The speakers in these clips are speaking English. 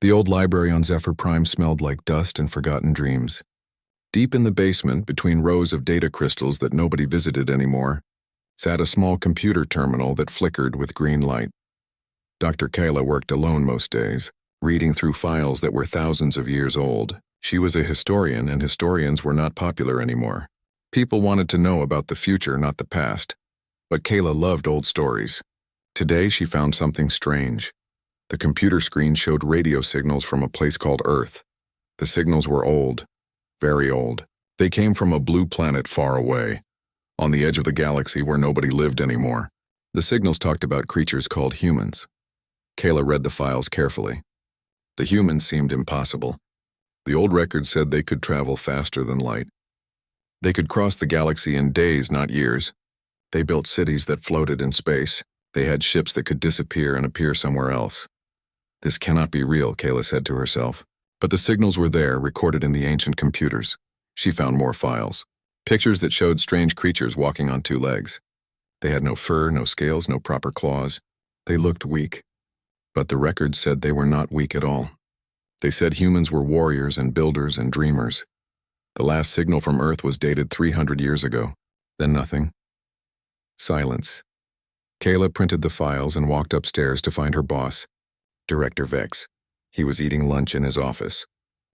The old library on Zephyr Prime smelled like dust and forgotten dreams. Deep in the basement, between rows of data crystals that nobody visited anymore, sat a small computer terminal that flickered with green light. Dr. Kayla worked alone most days, reading through files that were thousands of years old. She was a historian, and historians were not popular anymore. People wanted to know about the future, not the past. But Kayla loved old stories. Today she found something strange. The computer screen showed radio signals from a place called Earth. The signals were old, very old. They came from a blue planet far away, on the edge of the galaxy where nobody lived anymore. The signals talked about creatures called humans. Kayla read the files carefully. The humans seemed impossible. The old records said they could travel faster than light. They could cross the galaxy in days, not years. They built cities that floated in space. They had ships that could disappear and appear somewhere else. This cannot be real, Kayla said to herself. But the signals were there, recorded in the ancient computers. She found more files. Pictures that showed strange creatures walking on two legs. They had no fur, no scales, no proper claws. They looked weak. But the records said they were not weak at all. They said humans were warriors and builders and dreamers. The last signal from Earth was dated 300 years ago. Then nothing. Silence. Kayla printed the files and walked upstairs to find her boss, Director Vex. He was eating lunch in his office,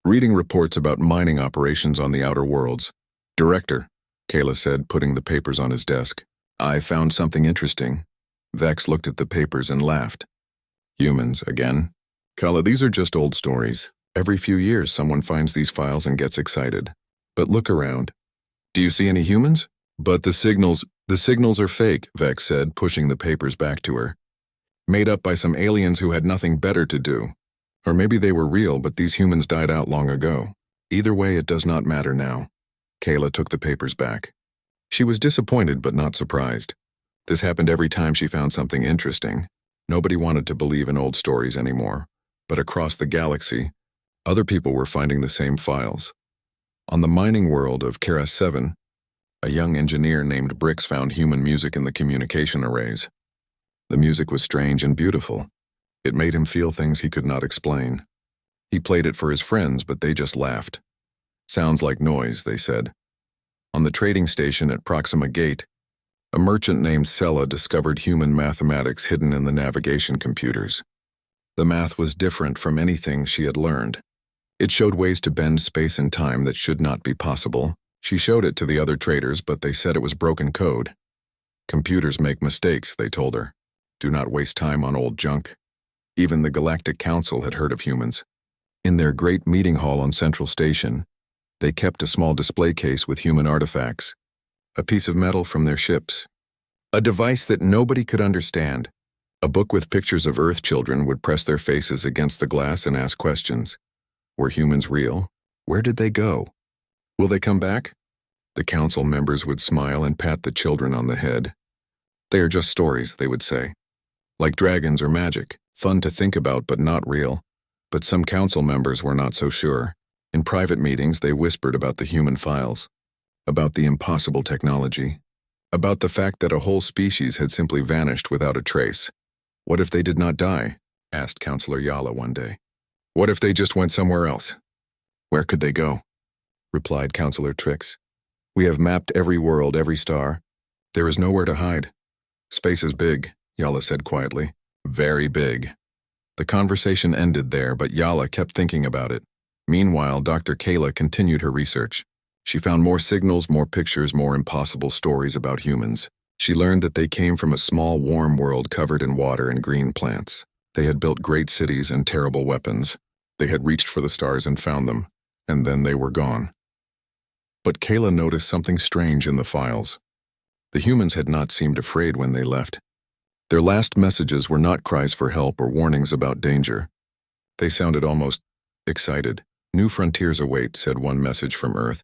reading reports about mining operations on the outer worlds. Director, Kayla said, putting the papers on his desk. I found something interesting. Vex looked at the papers and laughed. Humans, again? Kayla, these are just old stories. Every few years someone finds these files and gets excited. But look around. Do you see any humans? But the signals are fake, Vex said, pushing the papers back to her. Made up by some aliens who had nothing better to do. Or maybe they were real, but these humans died out long ago. Either way, it does not matter now. Kayla took the papers back. She was disappointed but not surprised. This happened every time she found something interesting. Nobody wanted to believe in old stories anymore. But across the galaxy, other people were finding the same files. On the mining world of Kara 7, a young engineer named Brix found human music in the communication arrays. The music was strange and beautiful. It made him feel things he could not explain. He played it for his friends, but they just laughed. Sounds like noise, they said. On the trading station at Proxima Gate, a merchant named Sella discovered human mathematics hidden in the navigation computers. The math was different from anything she had learned. It showed ways to bend space and time that should not be possible. She showed it to the other traders, but they said it was broken code. Computers make mistakes, they told her. Do not waste time on old junk. Even the Galactic Council had heard of humans. In their great meeting hall on Central Station, they kept a small display case with human artifacts, a piece of metal from their ships, a device that nobody could understand. A book with pictures of Earth children would press their faces against the glass and ask questions. Were humans real? Where did they go? Will they come back? The council members would smile and pat the children on the head. They are just stories, they would say. Like dragons or magic. Fun to think about, but not real. But some council members were not so sure. In private meetings, they whispered about the human files, about the impossible technology, about the fact that a whole species had simply vanished without a trace. What if they did not die? Asked Counselor Yala one day. What if they just went somewhere else? Where could they go? Replied Counselor Trix. We have mapped every world, every star. There is nowhere to hide. Space is big, Yala said quietly. Very big. The conversation ended there, but Yala kept thinking about it. Meanwhile, Dr. Kayla continued her research. She found more signals, more pictures, more impossible stories about humans. She learned that they came from a small, warm world covered in water and green plants. They had built great cities and terrible weapons. They had reached for the stars and found them, and then they were gone. But Kayla noticed something strange in the files. The humans had not seemed afraid when they left. Their last messages were not cries for help or warnings about danger. They sounded almost excited. New frontiers await, said one message from Earth.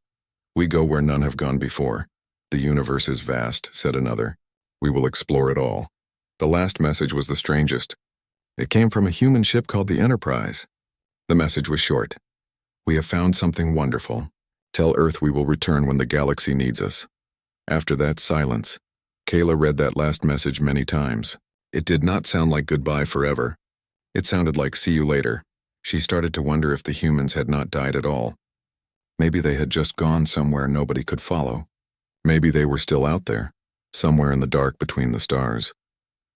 We go where none have gone before. The universe is vast, said another. We will explore it all. The last message was the strangest. It came from a human ship called the Enterprise. The message was short. We have found something wonderful. Tell Earth we will return when the galaxy needs us. After that, silence. Kayla read that last message many times. It did not sound like goodbye forever. It sounded like see you later. She started to wonder if the humans had not died at all. Maybe they had just gone somewhere nobody could follow. Maybe they were still out there, somewhere in the dark between the stars.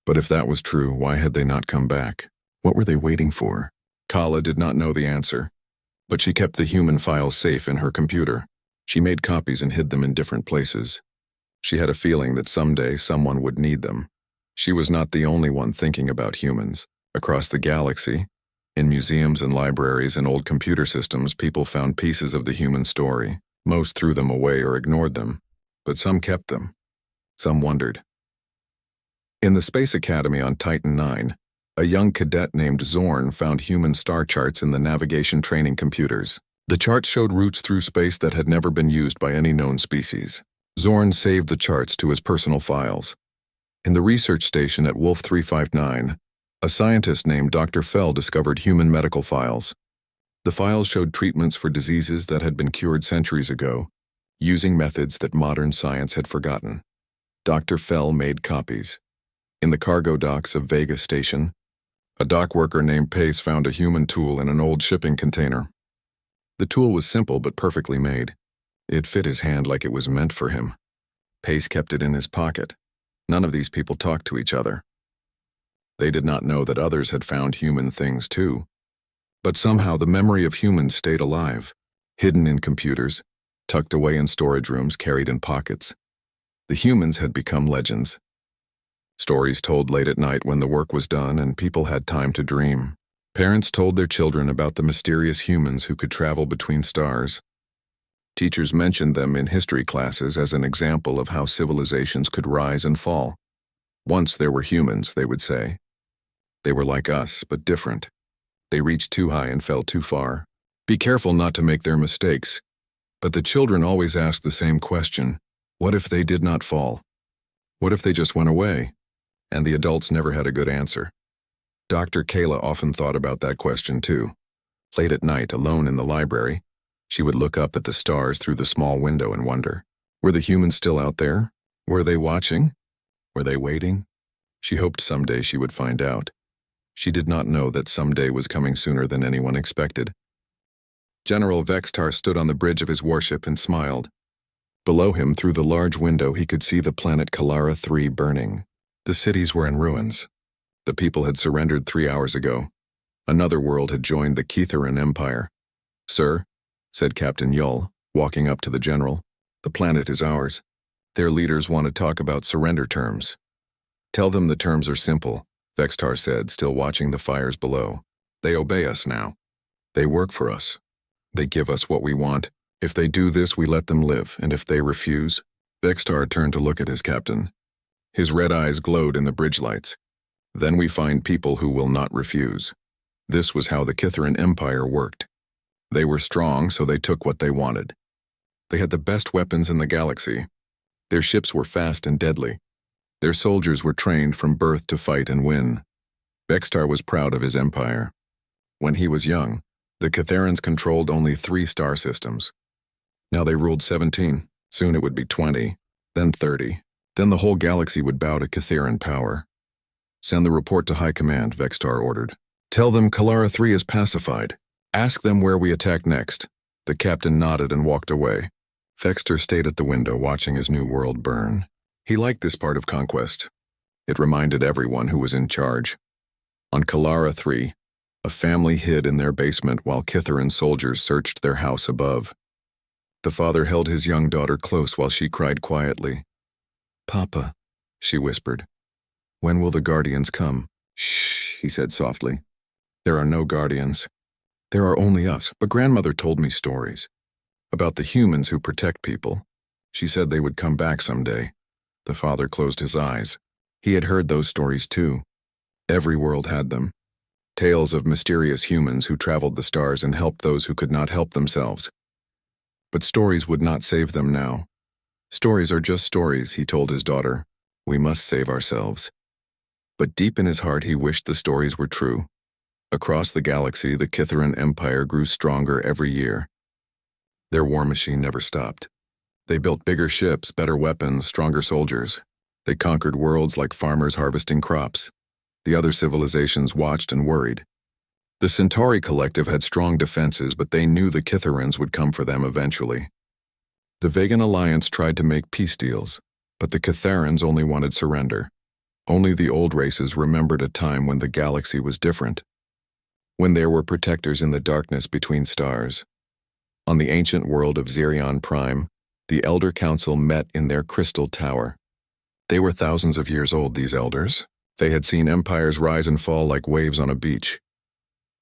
But if that was true, why had they not come back? What were they waiting for? Kala did not know the answer, but she kept the human files safe in her computer. She made copies and hid them in different places. She had a feeling that someday someone would need them. She was not the only one thinking about humans. Across the galaxy, in museums and libraries and old computer systems, people found pieces of the human story. Most threw them away or ignored them, but some kept them. Some wondered. In the Space Academy on Titan IX, a young cadet named Zorn found human star charts in the navigation training computers. The charts showed routes through space that had never been used by any known species. Zorn saved the charts to his personal files. In the research station at Wolf 359, a scientist named Dr. Fell discovered human medical files. The files showed treatments for diseases that had been cured centuries ago, using methods that modern science had forgotten. Dr. Fell made copies. In the cargo docks of Vega Station, a dock worker named Pace found a human tool in an old shipping container. The tool was simple but perfectly made. It fit his hand like it was meant for him. Pace kept it in his pocket. None of these people talked to each other. They did not know that others had found human things too. But somehow the memory of humans stayed alive, hidden in computers, tucked away in storage rooms, carried in pockets. The humans had become legends. Stories told late at night when the work was done and people had time to dream. Parents told their children about the mysterious humans who could travel between stars. Teachers mentioned them in history classes as an example of how civilizations could rise and fall. Once there were humans, they would say. They were like us, but different. They reached too high and fell too far. Be careful not to make their mistakes. But the children always asked the same question. What if they did not fall? What if they just went away? And the adults never had a good answer. Dr. Kayla often thought about that question too. Late at night, alone in the library, she would look up at the stars through the small window and wonder, were the humans still out there? Were they watching? Were they waiting? She hoped someday she would find out. She did not know that someday was coming sooner than anyone expected. General Vextar stood on the bridge of his warship and smiled. Below him, through the large window, he could see the planet Kalara 3 burning. The cities were in ruins. The people had surrendered 3 hours ago. Another world had joined the Ketheran Empire. "Sir," said Captain Yull, walking up to the general, "the planet is ours. Their leaders want to talk about surrender terms." "Tell them the terms are simple," Vextar said, still watching the fires below. "They obey us now. They work for us. They give us what we want. If they do this, we let them live, and if they refuse..." Vextar turned to look at his captain. His red eyes glowed in the bridge lights. "Then we find people who will not refuse." This was how the Ketheran Empire worked. They were strong, so they took what they wanted. They had the best weapons in the galaxy. Their ships were fast and deadly. Their soldiers were trained from birth to fight and win. Vextar was proud of his empire. When he was young, the Ketherans controlled only 3 star systems. Now they ruled 17. Soon it would be 20, then 30. Then the whole galaxy would bow to Ketheran power. "Send the report to High Command," Vextar ordered. "Tell them Kalara 3 is pacified. Ask them where we attack next." The captain nodded and walked away. Vextar stayed at the window watching his new world burn. He liked this part of conquest. It reminded everyone who was in charge. On Kalara 3, a family hid in their basement while Ketheran soldiers searched their house above. The father held his young daughter close while she cried quietly. "Papa," she whispered. "When will the Guardians come?" "Shh," he said softly. "There are no Guardians. There are only us, but Grandmother told me stories. About the humans who protect people. She said they would come back someday." The father closed his eyes. He had heard those stories too. Every world had them. Tales of mysterious humans who traveled the stars and helped those who could not help themselves. But stories would not save them now. "Stories are just stories," he told his daughter. "We must save ourselves." But deep in his heart he wished the stories were true. Across the galaxy, the Ketheran Empire grew stronger every year. Their war machine never stopped. They built bigger ships, better weapons, stronger soldiers. They conquered worlds like farmers harvesting crops. The other civilizations watched and worried. The Centauri Collective had strong defenses, but they knew the Kitharans would come for them eventually. The Vegan Alliance tried to make peace deals, but the Kitharans only wanted surrender. Only the old races remembered a time when the galaxy was different, when there were protectors in the darkness between stars. On the ancient world of Xerion Prime, the Elder Council met in their crystal tower. They were thousands of years old, these elders. They had seen empires rise and fall like waves on a beach.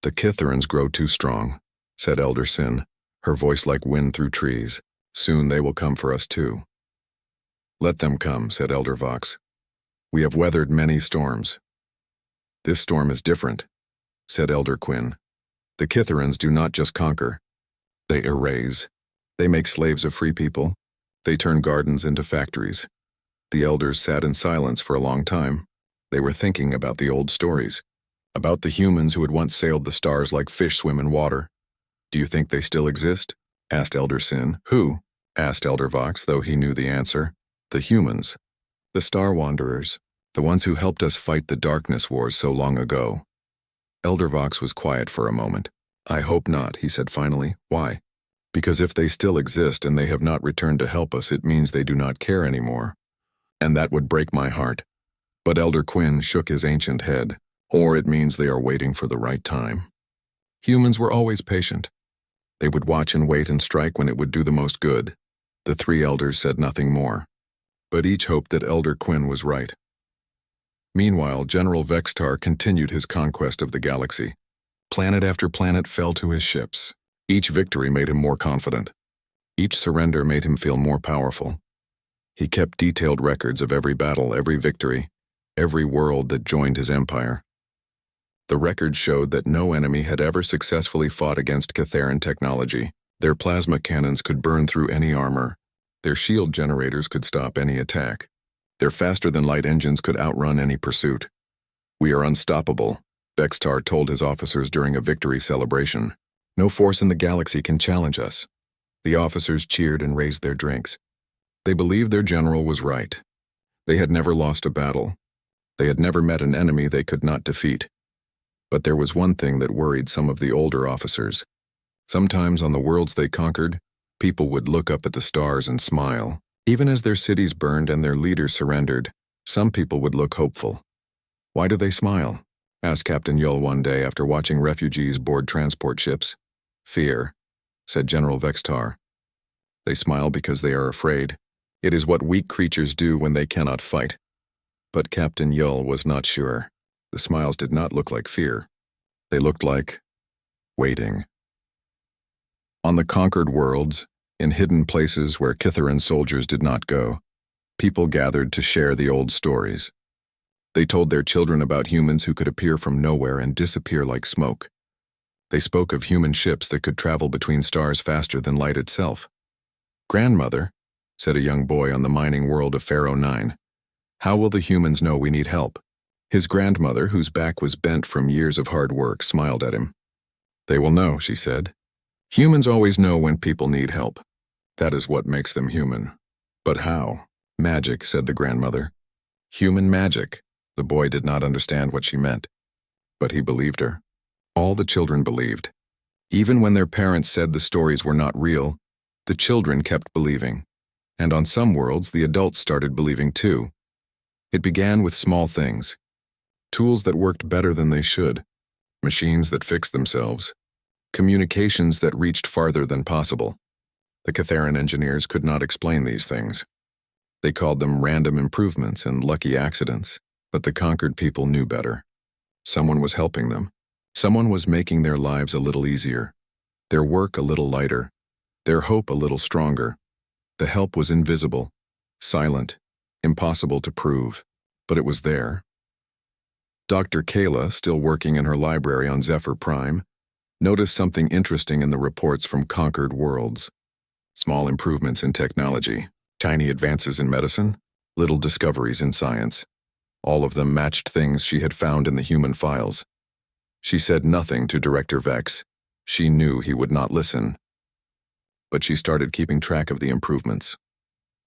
"The Kitharans grow too strong," said Elder Sin, her voice like wind through trees. "Soon they will come for us too." "Let them come," said Elder Vox. "We have weathered many storms." "This storm is different," said Elder Quinn. "The Kitharans do not just conquer. They erase. They make slaves of free people. They turn gardens into factories." The elders sat in silence for a long time. They were thinking about the old stories, about the humans who had once sailed the stars like fish swim in water. "Do you think they still exist?" asked Elder Sin. "Who?" asked Elder Vox, though he knew the answer. "The humans. The Star Wanderers. The ones who helped us fight the darkness wars so long ago." Elder Vox was quiet for a moment. "I hope not," he said finally. "Why?" "Because if they still exist and they have not returned to help us, it means they do not care anymore. And that would break my heart." But Elder Quinn shook his ancient head. "Or it means they are waiting for the right time." Humans were always patient. They would watch and wait and strike when it would do the most good. The three elders said nothing more, but each hoped that Elder Quinn was right. Meanwhile, General Vextar continued his conquest of the galaxy. Planet after planet fell to his ships. Each victory made him more confident. Each surrender made him feel more powerful. He kept detailed records of every battle, every victory, every world that joined his empire. The records showed that no enemy had ever successfully fought against Kitharan technology. Their plasma cannons could burn through any armor. Their shield generators could stop any attack. Their faster-than-light engines could outrun any pursuit. "We are unstoppable," Vextar told his officers during a victory celebration. "No force in the galaxy can challenge us." The officers cheered and raised their drinks. They believed their general was right. They had never lost a battle. They had never met an enemy they could not defeat. But there was one thing that worried some of the older officers. Sometimes on the worlds they conquered, people would look up at the stars and smile. Even as their cities burned and their leaders surrendered, some people would look hopeful. "Why do they smile?" asked Captain Yul one day after watching refugees board transport ships. "Fear," said General Vextar. "They smile because they are afraid. It is what weak creatures do when they cannot fight." But Captain Yul was not sure. The smiles did not look like fear. They looked like waiting. On the conquered worlds, in hidden places where Kitharan soldiers did not go, people gathered to share the old stories. They told their children about humans who could appear from nowhere and disappear like smoke. They spoke of human ships that could travel between stars faster than light itself. "Grandmother," said a young boy on the mining world of Pharaoh 9, "how will the humans know we need help?" His grandmother, whose back was bent from years of hard work, smiled at him. "They will know," she said. "Humans always know when people need help. That is what makes them human." "But how?" "Magic," said the grandmother. "Human magic." The boy did not understand what she meant, but he believed her. All the children believed. Even when their parents said the stories were not real, the children kept believing. And on some worlds, the adults started believing too. It began with small things. Tools that worked better than they should. Machines that fixed themselves. Communications that reached farther than possible. The Kitharan engineers could not explain these things. They called them random improvements and lucky accidents, but the conquered people knew better. Someone was helping them. Someone was making their lives a little easier, their work a little lighter, their hope a little stronger. The help was invisible, silent, impossible to prove, but it was there. Dr. Kayla, still working in her library on Zephyr Prime, noticed something interesting in the reports from conquered worlds. Small improvements in technology, tiny advances in medicine, little discoveries in science. All of them matched things she had found in the human files. She said nothing to Director Vex. She knew he would not listen. But she started keeping track of the improvements.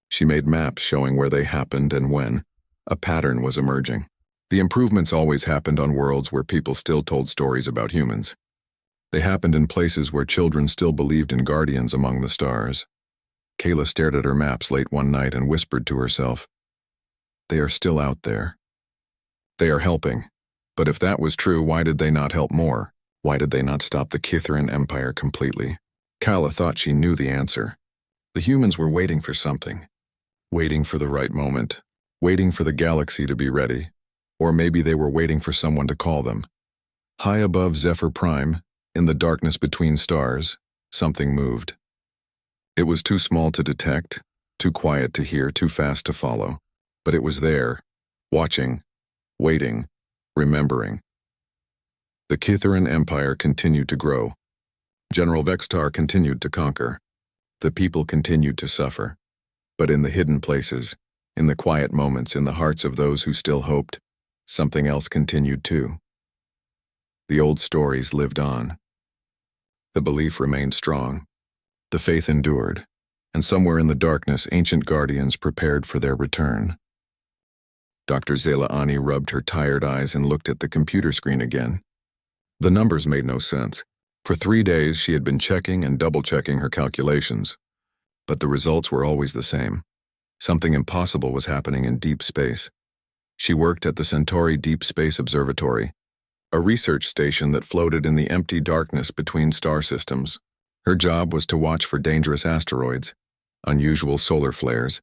She made maps showing where they happened and when. A pattern was emerging. The improvements always happened on worlds where people still told stories about humans. They happened in places where children still believed in guardians among the stars. Kayla stared at her maps late one night and whispered to herself, "They are still out there. They are helping. But if that was true, why did they not help more? Why did they not stop the Kithran Empire completely?" Kayla thought she knew the answer. The humans were waiting for something. Waiting for the right moment. Waiting for the galaxy to be ready. Or maybe they were waiting for someone to call them. High above Zephyr Prime, in the darkness between stars, something moved. It was too small to detect, too quiet to hear, too fast to follow. But it was there, watching, waiting, remembering. The Kithran Empire continued to grow. General Vextar continued to conquer. The people continued to suffer. But in the hidden places, in the quiet moments in the hearts of those who still hoped, something else continued too. The old stories lived on. The belief remained strong. The faith endured, and somewhere in the darkness ancient guardians prepared for their return. Dr. Zelaani rubbed her tired eyes and looked at the computer screen again. The numbers made no sense. For 3 days she had been checking and double-checking her calculations, but the results were always the same. Something impossible was happening in deep space. She worked at the Centauri Deep Space Observatory, a research station that floated in the empty darkness between star systems. Her job was to watch for dangerous asteroids, unusual solar flares,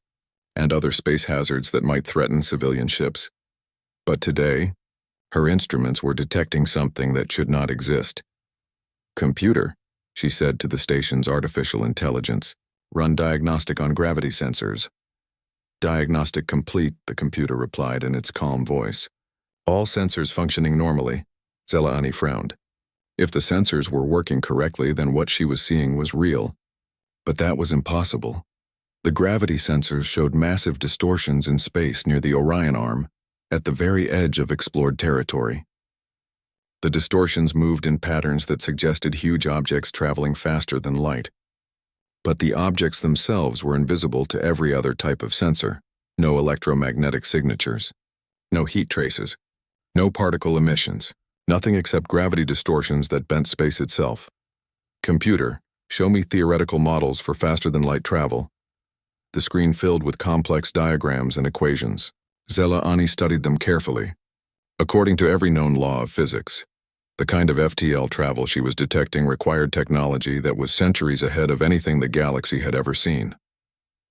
and other space hazards that might threaten civilian ships. But today, her instruments were detecting something that should not exist. "Computer," she said to the station's artificial intelligence, "run diagnostic on gravity sensors." "Diagnostic complete," the computer replied in its calm voice. "All sensors functioning normally." Zelaani frowned. If the sensors were working correctly, then what she was seeing was real. But that was impossible. The gravity sensors showed massive distortions in space near the Orion Arm, at the very edge of explored territory. The distortions moved in patterns that suggested huge objects traveling faster than light. But the objects themselves were invisible to every other type of sensor. No electromagnetic signatures. No heat traces. No particle emissions. Nothing except gravity distortions that bent space itself. "Computer, show me theoretical models for faster-than-light travel." The screen filled with complex diagrams and equations. Zelaani studied them carefully. According to every known law of physics, the kind of FTL travel she was detecting required technology that was centuries ahead of anything the galaxy had ever seen.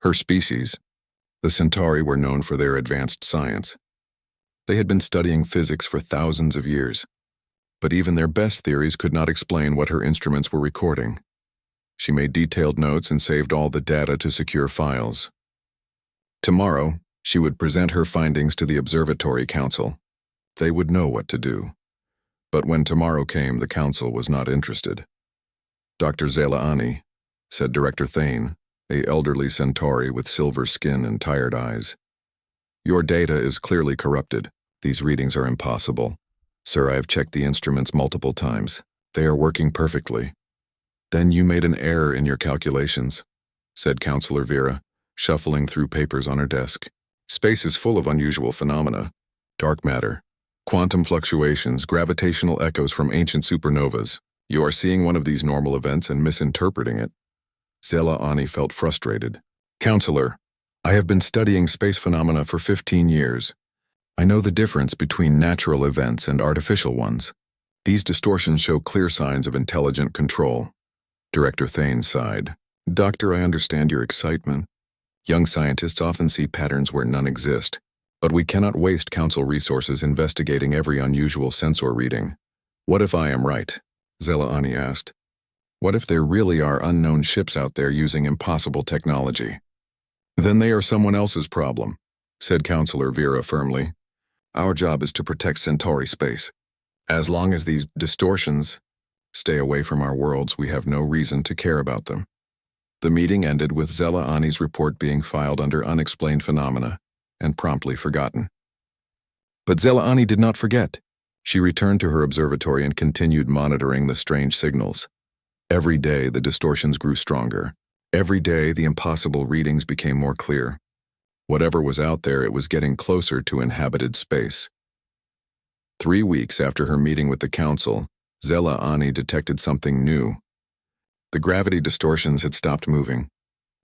Her species, the Centauri, were known for their advanced science. They had been studying physics for thousands of years. But even their best theories could not explain what her instruments were recording. She made detailed notes and saved all the data to secure files. Tomorrow, she would present her findings to the Observatory Council. They would know what to do. But when tomorrow came, the council was not interested. "Dr. Zelaani," said Director Thane, a elderly Centauri with silver skin and tired eyes, "your data is clearly corrupted. These readings are impossible. Sir, I have checked the instruments multiple times. They are working perfectly." "Then you made an error in your calculations," said Counselor Vera, shuffling through papers on her desk. "Space is full of unusual phenomena. Dark matter, quantum fluctuations, gravitational echoes from ancient supernovas. You are seeing one of these normal events and misinterpreting it." Zelaani felt frustrated. "Counselor, I have been studying space phenomena for 15 years. I know the difference between natural events and artificial ones. These distortions show clear signs of intelligent control." Director Thane sighed. "Doctor, I understand your excitement. Young scientists often see patterns where none exist. But we cannot waste council resources investigating every unusual sensor reading." "What if I am right?" Zelaani asked. "What if there really are unknown ships out there using impossible technology?" "Then they are someone else's problem," said Counselor Vera firmly. "Our job is to protect Centauri space. As long as these distortions stay away from our worlds, we have no reason to care about them." The meeting ended with Zelaani's report being filed under unexplained phenomena and promptly forgotten. But Zelaani did not forget. She returned to her observatory and continued monitoring the strange signals. Every day the distortions grew stronger. Every day the impossible readings became more clear. Whatever was out there, it was getting closer to inhabited space. 3 weeks after her meeting with the council, Zella Ani detected something new. The gravity distortions had stopped moving.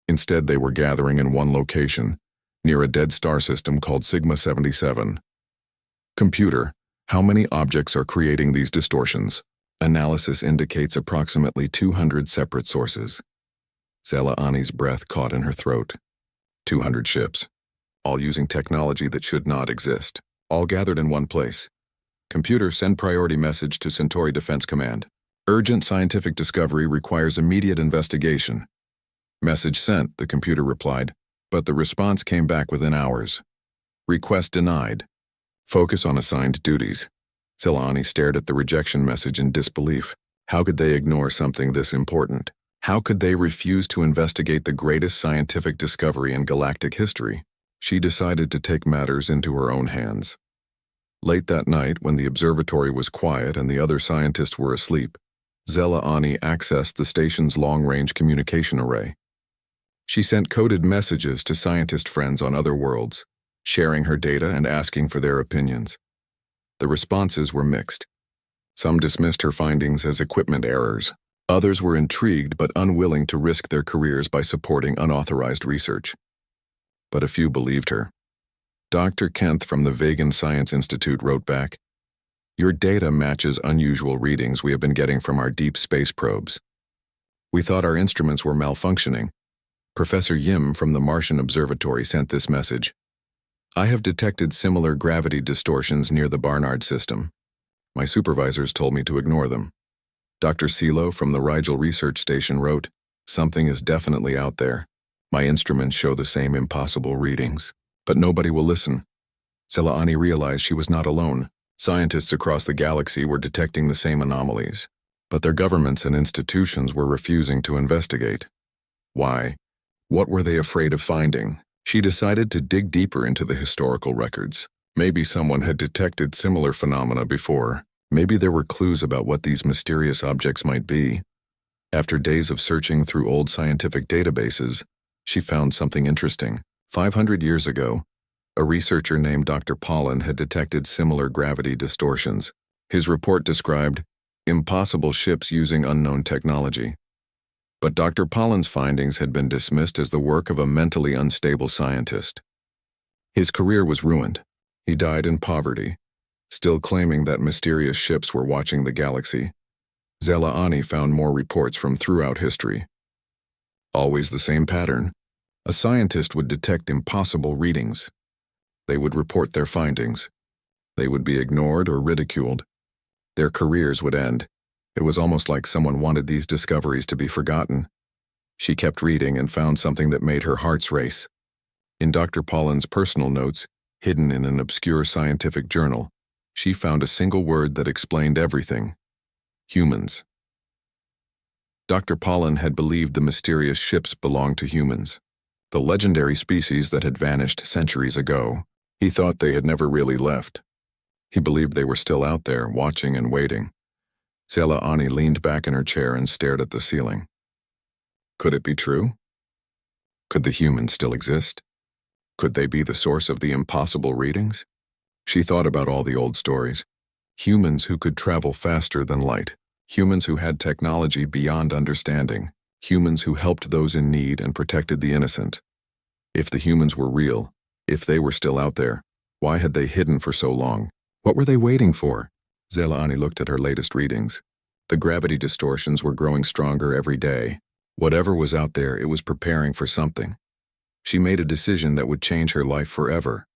Instead, they were gathering in one location, near a dead star system called Sigma 77. Computer, how many objects are creating these distortions? Analysis indicates approximately 200 separate sources. Zella Ani's breath caught in her throat. 200 ships, all using technology that should not exist, all gathered in one place. Computer, send priority message to Centauri Defense Command. Urgent scientific discovery requires immediate investigation. Message sent, the computer replied, but the response came back within hours. Request denied. Focus on assigned duties. Zella Ani stared at the rejection message in disbelief. How could they ignore something this important? How could they refuse to investigate the greatest scientific discovery in galactic history? She decided to take matters into her own hands. Late that night, when the observatory was quiet and the other scientists were asleep, Zella Ani accessed the station's long-range communication array. She sent coded messages to scientist friends on other worlds, sharing her data and asking for their opinions. The responses were mixed. Some dismissed her findings as equipment errors. Others were intrigued but unwilling to risk their careers by supporting unauthorized research. But a few believed her. Dr. Kent from the Vegan Science Institute wrote back, "Your data matches unusual readings we have been getting from our deep space probes. We thought our instruments were malfunctioning." Professor Yim from the Martian Observatory sent this message. "I have detected similar gravity distortions near the Barnard system. My supervisors told me to ignore them." Dr. Silo from the Rigel Research Station wrote, "Something is definitely out there. My instruments show the same impossible readings. But nobody will listen." Zella Ani realized she was not alone. Scientists across the galaxy were detecting the same anomalies, but their governments and institutions were refusing to investigate. Why? What were they afraid of finding? She decided to dig deeper into the historical records. Maybe someone had detected similar phenomena before. Maybe there were clues about what these mysterious objects might be. After days of searching through old scientific databases, she found something interesting. 500 years ago, a researcher named Dr. Pollen had detected similar gravity distortions. His report described impossible ships using unknown technology. But Dr. Pollen's findings had been dismissed as the work of a mentally unstable scientist. His career was ruined. He died in poverty, still claiming that mysterious ships were watching the galaxy. Zella Ani found more reports from throughout history. Always the same pattern. A scientist would detect impossible readings. They would report their findings. They would be ignored or ridiculed. Their careers would end. It was almost like someone wanted these discoveries to be forgotten. She kept reading and found something that made her hearts race. In Dr. Pollen's personal notes, hidden in an obscure scientific journal, she found a single word that explained everything: humans. Dr. Pollen had believed the mysterious ships belonged to humans, the legendary species that had vanished centuries ago. He thought they had never really left. He believed they were still out there, watching and waiting. Zella Ani leaned back in her chair and stared at the ceiling. Could it be true? Could the humans still exist? Could they be the source of the impossible readings? She thought about all the old stories. Humans who could travel faster than light. Humans who had technology beyond understanding. Humans who helped those in need and protected the innocent. If the humans were real, if they were still out there, why had they hidden for so long? What were they waiting for? Zella Ani looked at her latest readings. The gravity distortions were growing stronger every day. Whatever was out there, it was preparing for something. She made a decision that would change her life forever.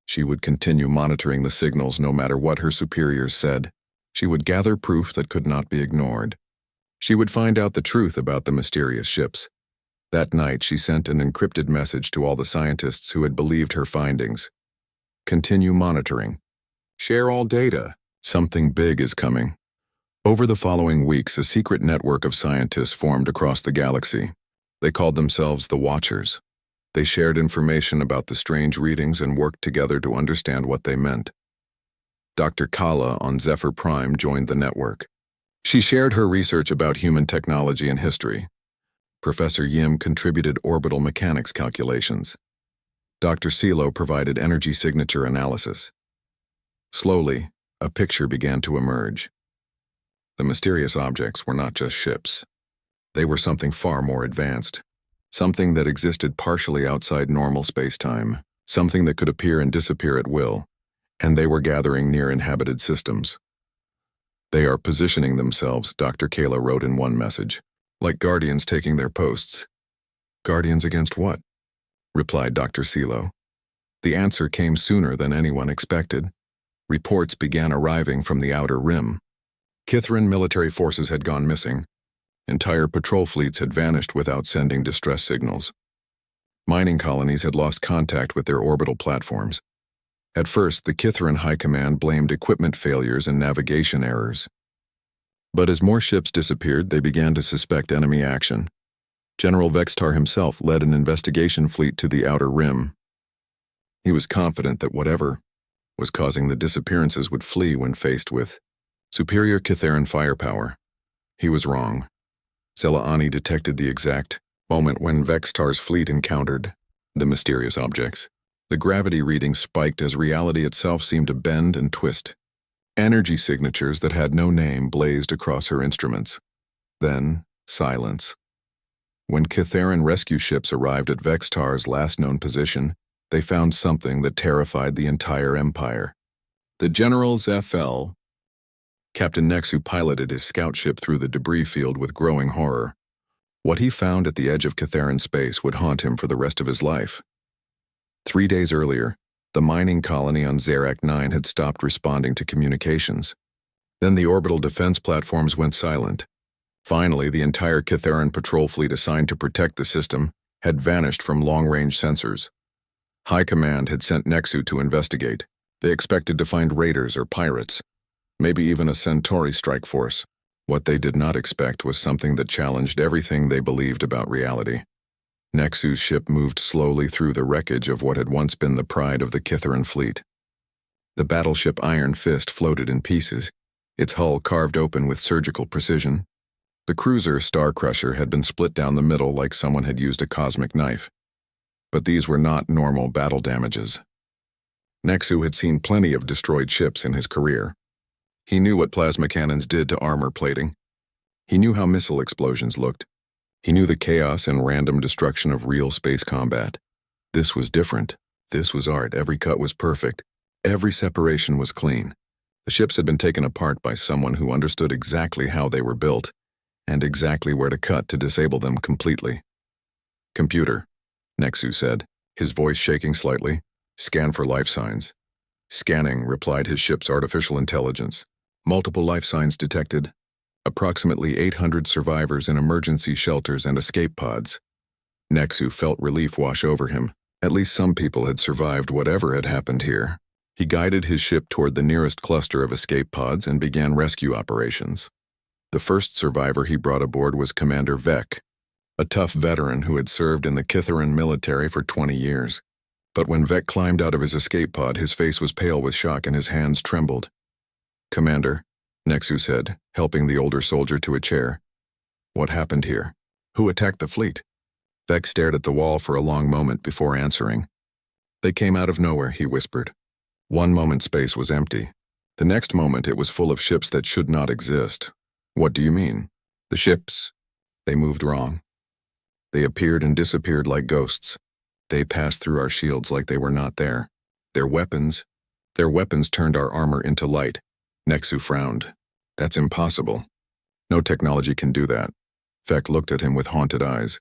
She would continue monitoring the signals no matter what her superiors said. She would gather proof that could not be ignored. She would find out the truth about the mysterious ships. That night, she sent an encrypted message to all the scientists who had believed her findings. Continue monitoring. Share all data. Something big is coming. Over the following weeks, a secret network of scientists formed across the galaxy. They called themselves the Watchers. They shared information about the strange readings and worked together to understand what they meant. Dr. Kala on Zephyr Prime joined the network. She shared her research about human technology and history. Professor Yim contributed orbital mechanics calculations. Dr. Silo provided energy signature analysis. Slowly, a picture began to emerge. The mysterious objects were not just ships. They were something far more advanced. Something that existed partially outside normal space-time. Something that could appear and disappear at will. And they were gathering near inhabited systems. They are positioning themselves, Dr. Kayla wrote in one message, like guardians taking their posts. Guardians against what? Replied Dr. Silo. The answer came sooner than anyone expected. Reports began arriving from the outer rim. Kithran military forces had gone missing. Entire patrol fleets had vanished without sending distress signals. Mining colonies had lost contact with their orbital platforms. At first, the Kithran High Command blamed equipment failures and navigation errors. But as more ships disappeared, they began to suspect enemy action. General Vextar himself led an investigation fleet to the outer rim. He was confident that whatever was causing the disappearances would flee when faced with superior Kitharan firepower. He was wrong. Zela'ani detected the exact moment when Vextar's fleet encountered the mysterious objects. The gravity reading spiked as reality itself seemed to bend and twist. Energy signatures that had no name blazed across her instruments. Then, silence. When Kitharan rescue ships arrived at Vextar's last known position, they found something that terrified the entire empire. The general's FL. Captain Nexu piloted his scout ship through the debris field with growing horror. What he found at the edge of Kitharan space would haunt him for the rest of his life. 3 days earlier, the mining colony on Zarak 9 had stopped responding to communications. Then the orbital defense platforms went silent. Finally, the entire Kitharan patrol fleet assigned to protect the system had vanished from long-range sensors. High Command had sent Nexu to investigate. They expected to find raiders or pirates, maybe even a Centauri strike force. What they did not expect was something that challenged everything they believed about reality. Nexu's ship moved slowly through the wreckage of what had once been the pride of the Kitharan fleet. The battleship Iron Fist floated in pieces, its hull carved open with surgical precision. The cruiser Star Crusher had been split down the middle like someone had used a cosmic knife. But these were not normal battle damages. Nexu had seen plenty of destroyed ships in his career. He knew what plasma cannons did to armor plating. He knew how missile explosions looked. He knew the chaos and random destruction of real space combat. This was different. This was art. Every cut was perfect. Every separation was clean. The ships had been taken apart by someone who understood exactly how they were built and exactly where to cut to disable them completely. Computer, Nexu said, his voice shaking slightly. Scan for life signs. Scanning, replied his ship's artificial intelligence. Multiple life signs detected. Approximately 800 survivors in emergency shelters and escape pods. Nexu felt relief wash over him. At least some people had survived whatever had happened here. He guided his ship toward the nearest cluster of escape pods and began rescue operations. The first survivor he brought aboard was Commander Vek, a tough veteran who had served in the Kitharan military for 20 years. But when Vek climbed out of his escape pod, his face was pale with shock and his hands trembled. Commander, Nexu said, helping the older soldier to a chair. What happened here? Who attacked the fleet? Vek stared at the wall for a long moment before answering. They came out of nowhere, he whispered. One moment space was empty. The next moment it was full of ships that should not exist. What do you mean? The ships. They moved wrong. They appeared and disappeared like ghosts. They passed through our shields like they were not there. Their weapons turned our armor into light. Nexu frowned. That's impossible. No technology can do that. Vek looked at him with haunted eyes.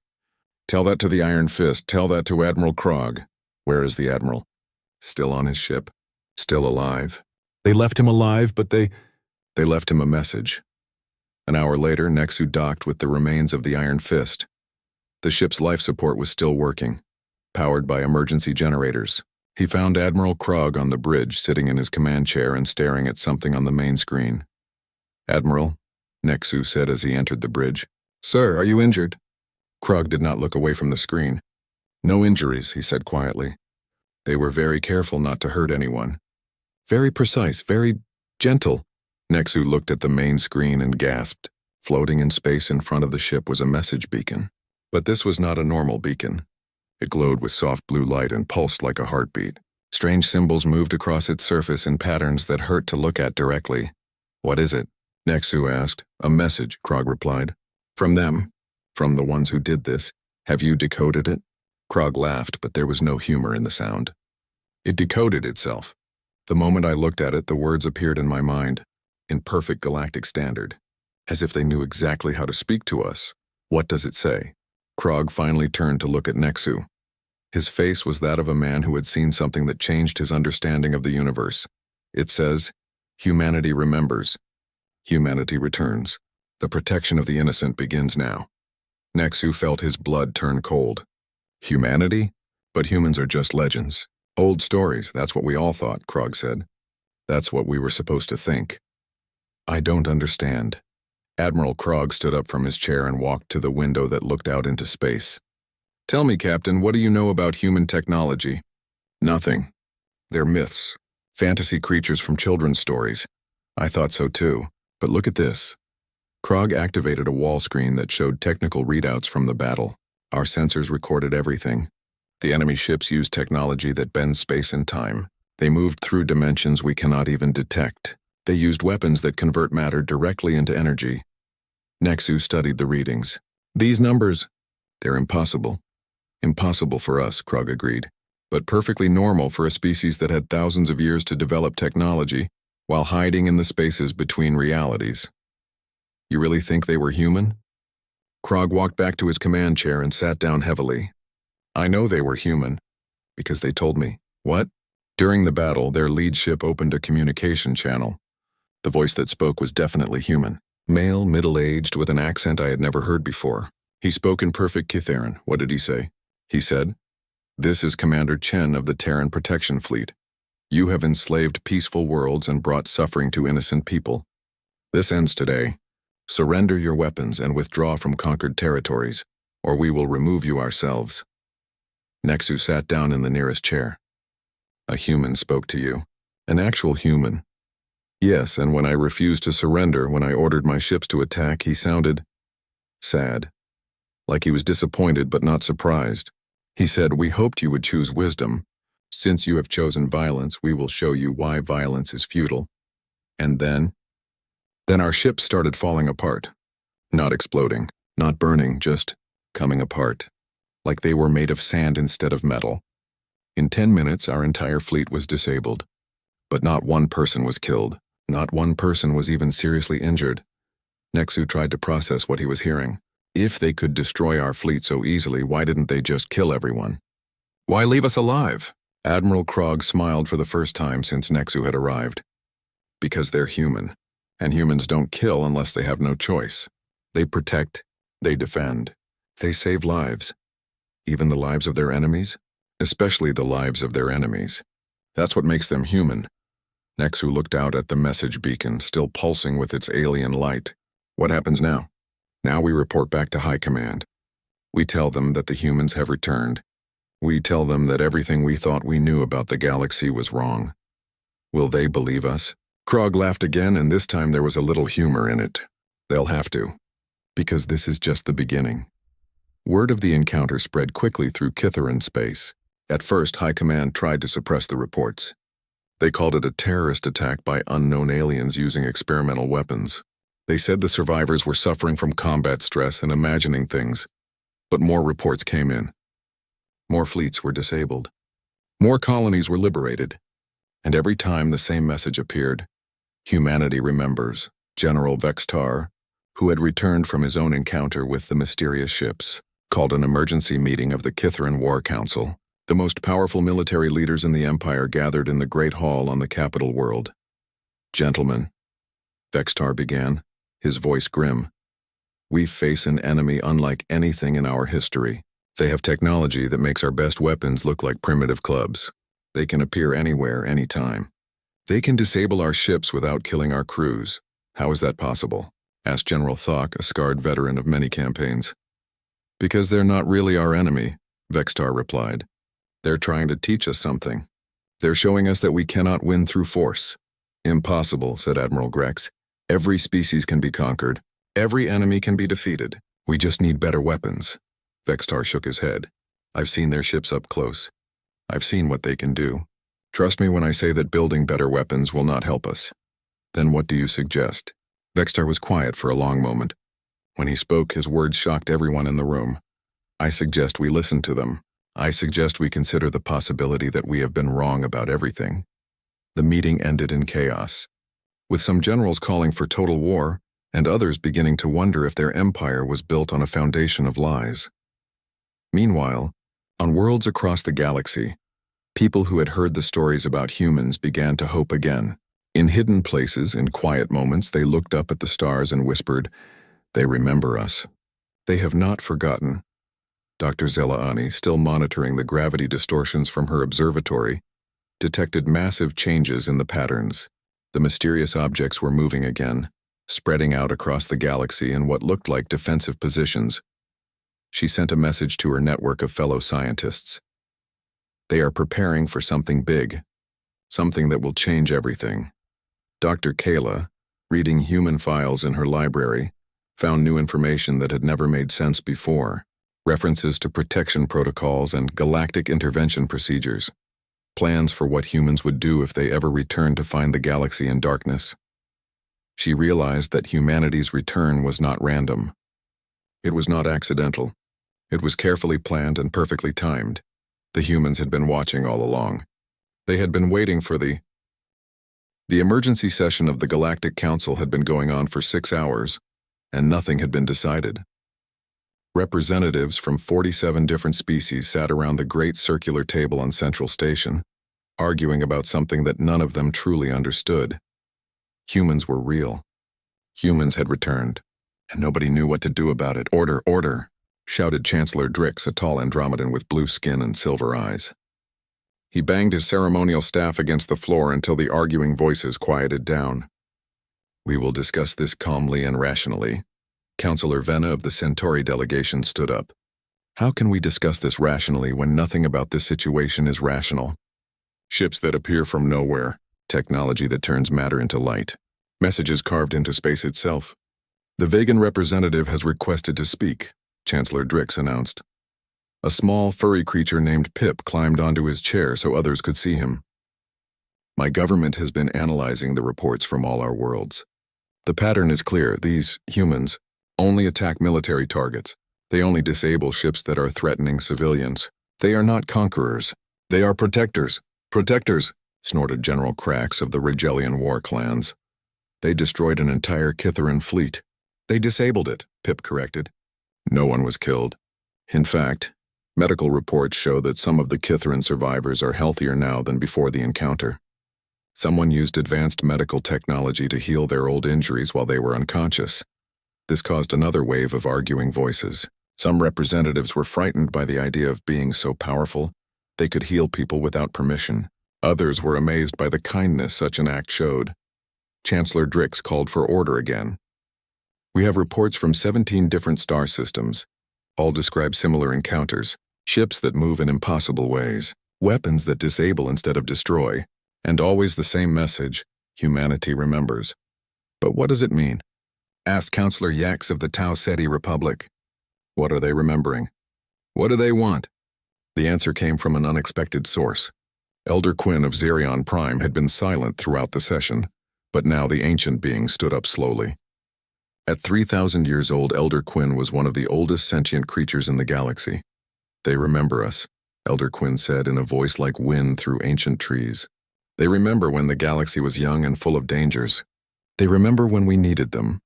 Tell that to the Iron Fist. Tell that to Admiral Krog. Where is the Admiral? Still on his ship. Still alive. They left him alive, but they left him a message. An hour later, Nexu docked with the remains of the Iron Fist. The ship's life support was still working, powered by emergency generators. He found Admiral Krog on the bridge, sitting in his command chair and staring at something on the main screen. Admiral, Nexu said as he entered the bridge. Sir, are you injured? Krog did not look away from the screen. No injuries, he said quietly. They were very careful not to hurt anyone. Very precise, very gentle. Nexu looked at the main screen and gasped. Floating in space in front of the ship was a message beacon. But this was not a normal beacon. It glowed with soft blue light and pulsed like a heartbeat. Strange symbols moved across its surface in patterns that hurt to look at directly. What is it? Nexu asked. A message, Krog replied. From them. From the ones who did this. Have you decoded it? Krog laughed, but there was no humor in the sound. It decoded itself. The moment I looked at it, the words appeared in my mind, in perfect galactic standard, as if they knew exactly how to speak to us. What does it say? Krog finally turned to look at Nexu. His face was that of a man who had seen something that changed his understanding of the universe. It says, "Humanity remembers. Humanity returns. The protection of the innocent begins now." Nexu felt his blood turn cold. Humanity? But humans are just legends. Old stories, that's what we all thought, Krog said. That's what we were supposed to think. I don't understand. Admiral Krog stood up from his chair and walked to the window that looked out into space. Tell me, Captain, what do you know about human technology? Nothing. They're myths. Fantasy creatures from children's stories. I thought so too, but look at this. Krog activated a wall screen that showed technical readouts from the battle. Our sensors recorded everything. The enemy ships used technology that bends space and time. They moved through dimensions we cannot even detect. They used weapons that convert matter directly into energy. Nexu studied the readings. These numbers, they're impossible. Impossible for us, Krog agreed, but perfectly normal for a species that had thousands of years to develop technology while hiding in the spaces between realities. You really think they were human? Krog walked back to his command chair and sat down heavily. I know they were human, because they told me. What? During the battle, their lead ship opened a communication channel. The voice that spoke was definitely human. Male, middle-aged, with an accent I had never heard before. He spoke in perfect Kitharan. What did he say? He said, "This is Commander Chen of the Terran Protection Fleet. You have enslaved peaceful worlds and brought suffering to innocent people. This ends today. Surrender your weapons and withdraw from conquered territories, or we will remove you ourselves." Nexu sat down in the nearest chair. A human spoke to you. An actual human. Yes, and when I refused to surrender, when I ordered my ships to attack, he sounded sad. Like he was disappointed but not surprised. He said, "We hoped you would choose wisdom. Since you have chosen violence, we will show you why violence is futile." And then our ships started falling apart. Not exploding, not burning, just coming apart. Like they were made of sand instead of metal. In 10 minutes, our entire fleet was disabled. But not one person was killed. Not one person was even seriously injured. Nexu tried to process what he was hearing. If they could destroy our fleet so easily, why didn't they just kill everyone? Why leave us alive? Admiral Krog smiled for the first time since Nexu had arrived. Because they're human, and humans don't kill unless they have no choice. They protect, they defend, they save lives. Even the lives of their enemies? Especially the lives of their enemies. That's what makes them human. Nexu looked out at the message beacon, still pulsing with its alien light. What happens now? Now we report back to High Command. We tell them that the humans have returned. We tell them that everything we thought we knew about the galaxy was wrong. Will they believe us? Krog laughed again, and this time there was a little humor in it. They'll have to. Because this is just the beginning. Word of the encounter spread quickly through Kitharan space. At first, High Command tried to suppress the reports. They called it a terrorist attack by unknown aliens using experimental weapons. They said the survivors were suffering from combat stress and imagining things. But more reports came in. More fleets were disabled. More colonies were liberated. And every time the same message appeared. Humanity remembers. General Vextar, who had returned from his own encounter with the mysterious ships, called an emergency meeting of the Kitharan War Council. The most powerful military leaders in the Empire gathered in the Great Hall on the capital world. "Gentlemen," Vextar began, his voice grim, "we face an enemy unlike anything in our history. They have technology that makes our best weapons look like primitive clubs. They can appear anywhere, anytime. They can disable our ships without killing our crews. How is that possible?" asked General Thok, a scarred veteran of many campaigns. "Because they're not really our enemy," Vextar replied. "They're trying to teach us something. They're showing us that we cannot win through force." "Impossible," said Admiral Grex. "Every species can be conquered. Every enemy can be defeated. We just need better weapons." Vextar shook his head. "I've seen their ships up close. I've seen what they can do. Trust me when I say that building better weapons will not help us." "Then what do you suggest?" Vextar was quiet for a long moment. When he spoke, his words shocked everyone in the room. I suggest we listen to them. I suggest we consider the possibility that we have been wrong about everything. The meeting ended in chaos, with some generals calling for total war and others beginning to wonder if their empire was built on a foundation of lies. Meanwhile, on worlds across the galaxy, people who had heard the stories about humans began to hope again. In hidden places, in quiet moments, they looked up at the stars and whispered, "They remember us. They have not forgotten." Dr. Zelaani, still monitoring the gravity distortions from her observatory, detected massive changes in the patterns. The mysterious objects were moving again, spreading out across the galaxy in what looked like defensive positions. She sent a message to her network of fellow scientists. They are preparing for something big, something that will change everything. Dr. Kayla, reading human files in her library, found new information that had never made sense before. References to protection protocols and galactic intervention procedures. Plans for what humans would do if they ever returned to find the galaxy in darkness. She realized that humanity's return was not random. It was not accidental. It was carefully planned and perfectly timed. The humans had been watching all along. They had been waiting for the emergency session of the Galactic Council had been going on for 6 hours, and nothing had been decided. Representatives from 47 different species sat around the great circular table on Central Station, arguing about something that none of them truly understood. Humans were real. Humans had returned, and nobody knew what to do about it. "Order, order," shouted Chancellor Drix, a tall Andromedan with blue skin and silver eyes. He banged his ceremonial staff against the floor until the arguing voices quieted down. "We will discuss this calmly and rationally." Councillor Venna of the Centauri delegation stood up. "How can we discuss this rationally when nothing about this situation is rational? Ships that appear from nowhere, technology that turns matter into light, messages carved into space itself." "The Vegan representative has requested to speak," Chancellor Drix announced. A small, furry creature named Pip climbed onto his chair so others could see him. "My government has been analyzing the reports from all our worlds. The pattern is clear. These humans only attack military targets. They only disable ships that are threatening civilians. They are not conquerors. They are protectors." "Protectors," snorted General Krax of the Rigelian war clans. "They destroyed an entire Kitharan fleet." "They disabled it," Pip corrected. "No one was killed. In fact, medical reports show that some of the Kitharan survivors are healthier now than before the encounter. Someone used advanced medical technology to heal their old injuries while they were unconscious. This caused another wave of arguing voices. Some representatives were frightened by the idea of being so powerful they could heal people without permission. Others were amazed by the kindness such an act showed. Chancellor Drix called for order again. "We have reports from 17 different star systems. All describe similar encounters, ships that move in impossible ways, weapons that disable instead of destroy, and always the same message: humanity remembers." "But what does it mean?" asked Councillor Yax of the Tau Ceti Republic. "What are they remembering? What do they want?" The answer came from an unexpected source. Elder Quinn of Xerion Prime had been silent throughout the session, but now the ancient being stood up slowly. At 3,000 years old, Elder Quinn was one of the oldest sentient creatures in the galaxy. "They remember us," Elder Quinn said in a voice like wind through ancient trees. "They remember when the galaxy was young and full of dangers. They remember when we needed them."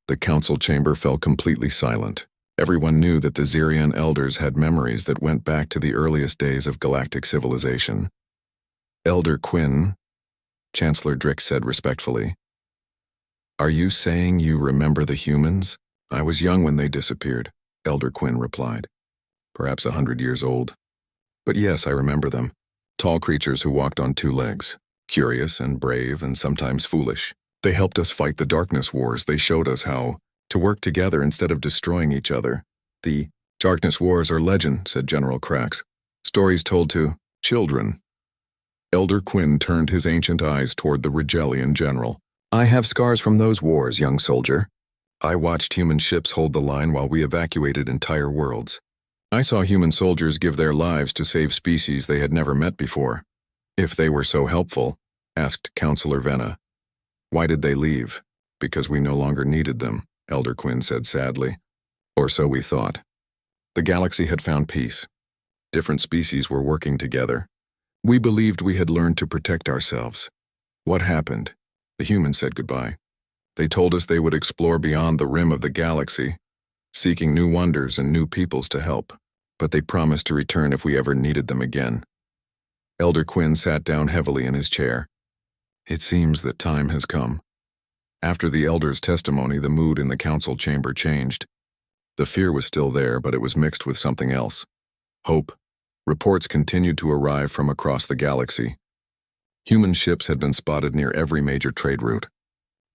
The council chamber fell completely silent. Everyone knew that the Xerion elders had memories that went back to the earliest days of galactic civilization. "Elder Quinn," Chancellor Drix said respectfully, "are you saying you remember the humans?" "I was young when they disappeared," Elder Quinn replied. "Perhaps 100 years old. But yes, I remember them. Tall creatures who walked on 2 legs, curious and brave and sometimes foolish. They helped us fight the darkness wars. They showed us how to work together instead of destroying each other." "The darkness wars are legend," said General Krax. "Stories told to children." Elder Quinn turned his ancient eyes toward the Rigelian general. "I have scars from those wars, young soldier. I watched human ships hold the line while we evacuated entire worlds. I saw human soldiers give their lives to save species they had never met before." "If they were so helpful," asked Councillor Venna, "why did they leave?" Because we no longer needed them, Elder Quinn said sadly. Or so we thought. The galaxy had found peace. Different species were working together. We believed we had learned to protect ourselves. What happened? The humans said goodbye. They told us they would explore beyond the rim of the galaxy, seeking new wonders and new peoples to help, but they promised to return if we ever needed them again. Elder Quinn sat down heavily in his chair. It seems that time has come. After the elder's testimony, the mood in the council chamber changed. The fear was still there, but it was mixed with something else. Hope. Reports continued to arrive from across the galaxy. Human ships had been spotted near every major trade route.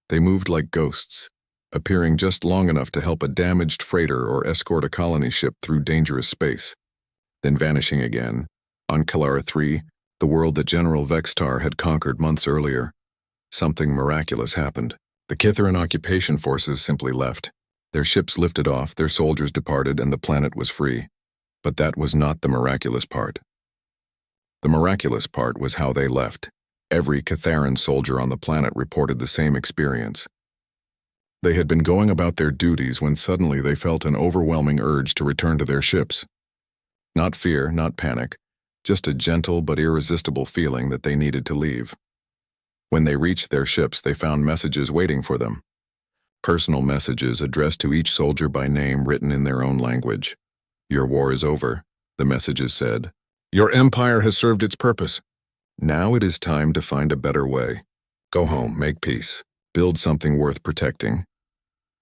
They moved like ghosts, appearing just long enough to help a damaged freighter or escort a colony ship through dangerous space, then vanishing again. On Kalara 3, the world that General Vextar had conquered months earlier, something miraculous happened. The Kitharan occupation forces simply left. Their ships lifted off, their soldiers departed, and the planet was free. But that was not the miraculous part. The miraculous part was how they left. Every Kitharan soldier on the planet reported the same experience. They had been going about their duties when suddenly they felt an overwhelming urge to return to their ships. Not fear, not panic, just a gentle but irresistible feeling that they needed to leave. When they reached their ships, they found messages waiting for them. Personal messages addressed to each soldier by name, written in their own language. "Your war is over," the messages said. "Your empire has served its purpose. Now it is time to find a better way. Go home, make peace, build something worth protecting."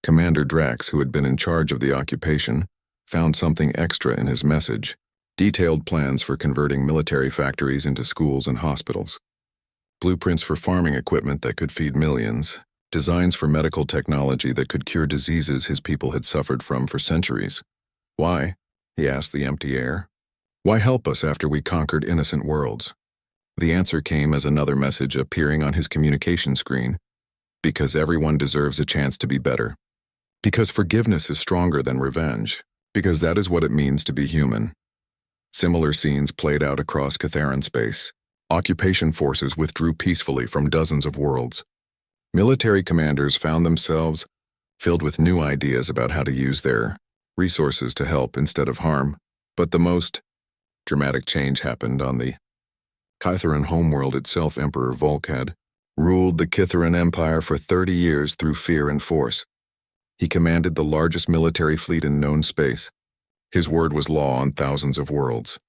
Commander Drax, who had been in charge of the occupation, found something extra in his message: detailed plans for converting military factories into schools and hospitals, blueprints for farming equipment that could feed millions, designs for medical technology that could cure diseases his people had suffered from for centuries. Why? He asked the empty air. Why help us after we conquered innocent worlds? The answer came as another message appearing on his communication screen. Because everyone deserves a chance to be better. Because forgiveness is stronger than revenge. Because that is what it means to be human. Similar scenes played out across Kitharan space. Occupation forces withdrew peacefully from dozens of worlds. Military commanders found themselves filled with new ideas about how to use their resources to help instead of harm. But the most dramatic change happened on the Kitharan homeworld itself. Emperor Volk had ruled the Kitharan Empire for 30 years through fear and force. He commanded the largest military fleet in known space. His word was law on thousands of worlds.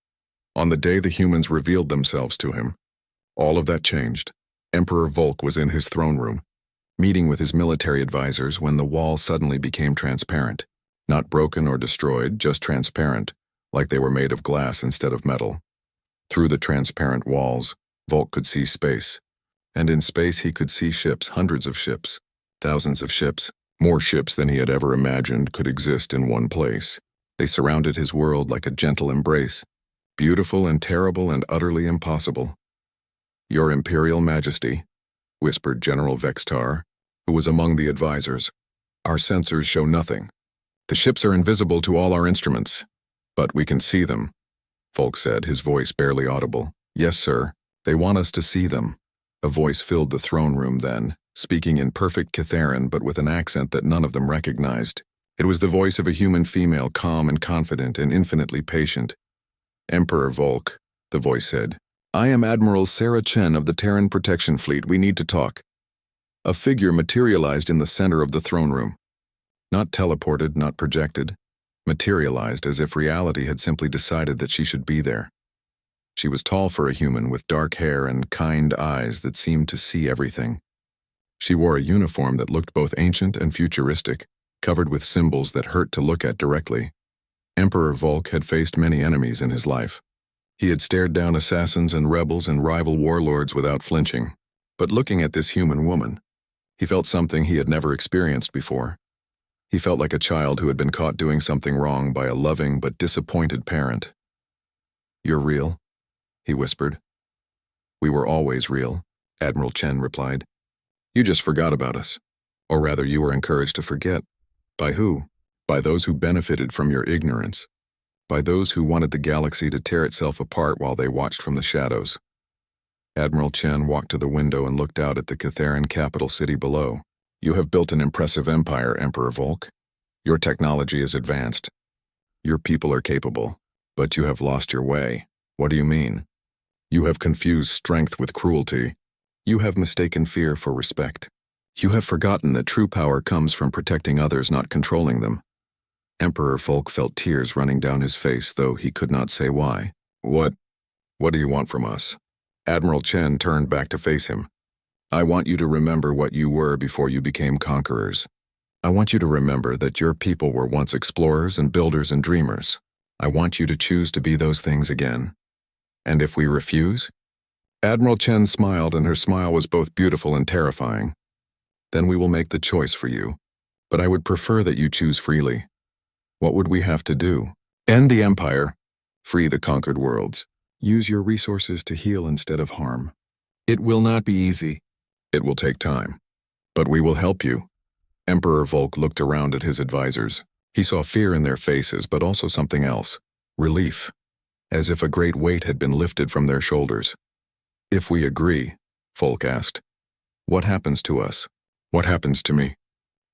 On the day the humans revealed themselves to him, all of that changed. Emperor Volk was in his throne room, meeting with his military advisors when the wall suddenly became transparent. Not broken or destroyed, just transparent, like they were made of glass instead of metal. Through the transparent walls, Volk could see space. And in space he could see ships, hundreds of ships, thousands of ships. More ships than he had ever imagined could exist in one place. They surrounded his world like a gentle embrace, beautiful and terrible and utterly impossible. "Your Imperial Majesty," whispered General Vextar, who was among the advisors, "our sensors show nothing. The ships are invisible to all our instruments, but we can see them," Volk said, his voice barely audible. "Yes, sir. They want us to see them." A voice filled the throne room then, speaking in perfect Kitharan but with an accent that none of them recognized. It was the voice of a human female, calm and confident and infinitely patient. "Emperor Volk," the voice said, "I am Admiral Sarah Chen of the Terran Protection Fleet. We need to talk." A figure materialized in the center of the throne room. Not teleported, not projected. Materialized as if reality had simply decided that she should be there. She was tall for a human, with dark hair and kind eyes that seemed to see everything. She wore a uniform that looked both ancient and futuristic, covered with symbols that hurt to look at directly. Emperor Volk had faced many enemies in his life. He had stared down assassins and rebels and rival warlords without flinching. But looking at this human woman, he felt something he had never experienced before. He felt like a child who had been caught doing something wrong by a loving but disappointed parent. "You're real," he whispered. "We were always real," Admiral Chen replied. "You just forgot about us. Or rather, you were encouraged to forget. By who? By those who benefited from your ignorance. By those who wanted the galaxy to tear itself apart while they watched from the shadows." Admiral Chen walked to the window and looked out at the Kitharan capital city below. You have built an impressive empire, Emperor Volk. Your technology is advanced. Your people are capable, but you have lost your way. What do you mean? You have confused strength with cruelty. You have mistaken fear for respect. You have forgotten that true power comes from protecting others, not controlling them. Emperor Volk felt tears running down his face, though he could not say why. What do you want from us? Admiral Chen turned back to face him. I want you to remember what you were before you became conquerors. I want you to remember that your people were once explorers and builders and dreamers. I want you to choose to be those things again. And if we refuse? Admiral Chen smiled, and her smile was both beautiful and terrifying. Then we will make the choice for you. But I would prefer that you choose freely. What would we have to do? End the Empire. Free the conquered worlds. Use your resources to heal instead of harm. It will not be easy. It will take time. But we will help you. Emperor Volk looked around at his advisors. He saw fear in their faces, but also something else. Relief. As if a great weight had been lifted from their shoulders. If we agree, Volk asked, what happens to us? What happens to me?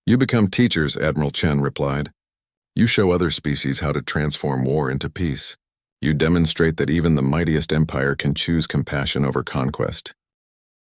You become teachers, Admiral Chen replied. You show other species how to transform war into peace. You demonstrate that even the mightiest empire can choose compassion over conquest.